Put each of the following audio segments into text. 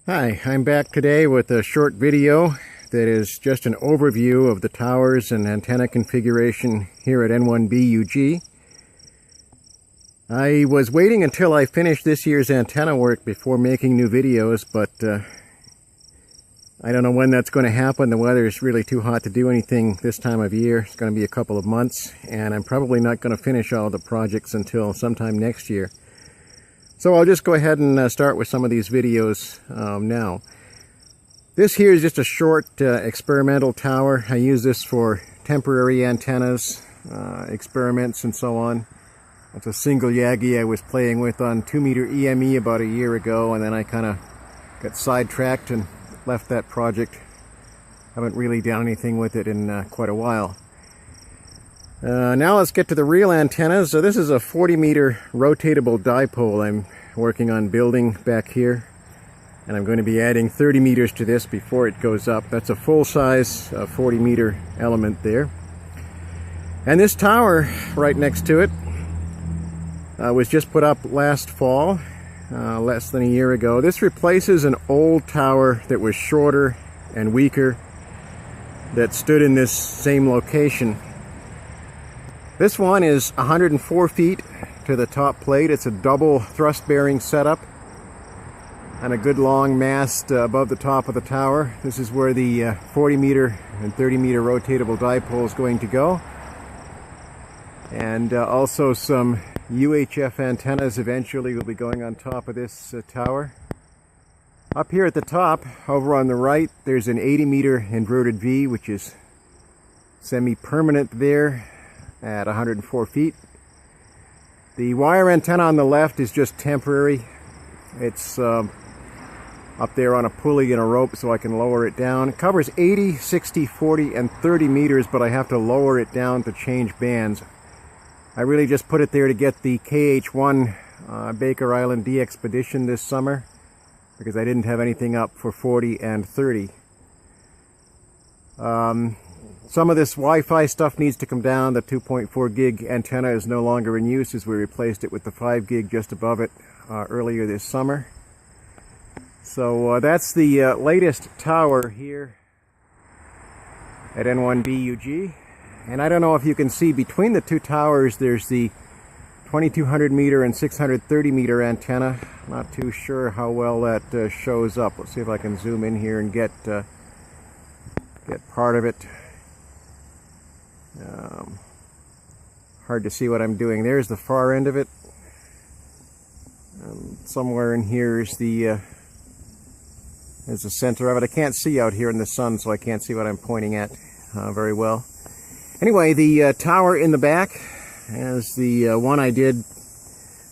Hi, I'm back today with a short video that is just an overview of the towers and antenna configuration here at N1BUG. I was waiting until I finished this year's antenna work before making new videos, but I don't know when that's going to happen. The weather is really too hot to do anything this time of year. It's going to be a couple of months, and I'm probably not going to finish all the projects until sometime next year. So I'll just go ahead and start with some of these videos now. This here is just a short experimental tower. I use this for temporary antennas, experiments and so on. It's a single Yagi I was playing with on 2-meter EME about a year ago, and then I kind of got sidetracked and left that project. Haven't really done anything with it in quite a while. Now let's get to the real antennas. So this is a 40-meter rotatable dipole I'm working on building back here, and I'm going to be adding 30 meters to this before it goes up. That's a full-size 40-meter element there. And this tower right next to it was just put up last fall, less than a year ago. This replaces an old tower that was shorter and weaker that stood in this same location. This one is 104 feet to the top plate. It's a double thrust bearing setup and a good long mast above the top of the tower. This is where the 40 meter and 30 meter rotatable dipole is going to go. And also some UHF antennas eventually will be going on top of this tower. Up here at the top, over on the right, there's an 80 meter inverted V, which is semi-permanent there at 104 feet. The wire antenna on the left is just temporary. It's up there on a pulley and a rope so I can lower it down. It covers 80, 60, 40, and 30 meters, but I have to lower it down to change bands. I really just put it there to get the KH1 Baker Island D-Expedition this summer because I didn't have anything up for 40 and 30. Some of this Wi-Fi stuff needs to come down. The 2.4 gig antenna is no longer in use as we replaced it with the 5 gig just above it earlier this summer. So that's the latest tower here at N1BUG. And I don't know if you can see between the two towers there's the 2200 meter and 630 meter antenna. Not too sure how well that shows up. Let's see if I can zoom in here and get part of it. Hard to see what I'm doing. There's the far end of it. Somewhere in here is the center of it. I can't see out here in the sun, so I can't see what I'm pointing at very well. Anyway, the tower in the back is the one I did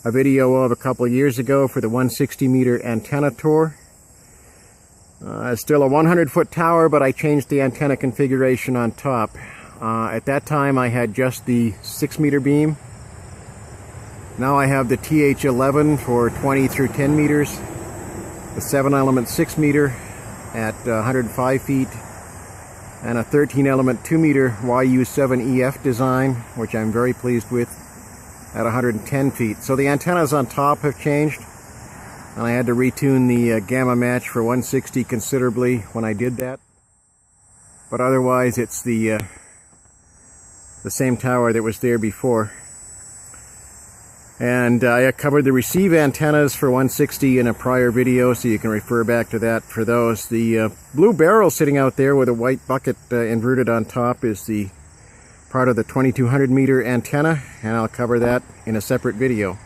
a video of a couple of years ago for the 160 meter antenna tour. It's still a 100-foot tower, but I changed the antenna configuration on top. At that time I had just the 6-meter beam. Now I have the TH11 for 20 through 10 meters, the 7-element 6-meter at 105 feet, and a 13-element 2-meter YU7EF design, which I'm very pleased with, at 110 feet. So the antennas on top have changed, and I had to retune the gamma match for 160 considerably when I did that. But otherwise it's the same tower that was there before. And I covered the receive antennas for 160 in a prior video, so you can refer back to that for those. The blue barrel sitting out there with a white bucket inverted on top is the part of the 2200 meter antenna, and I'll cover that in a separate video.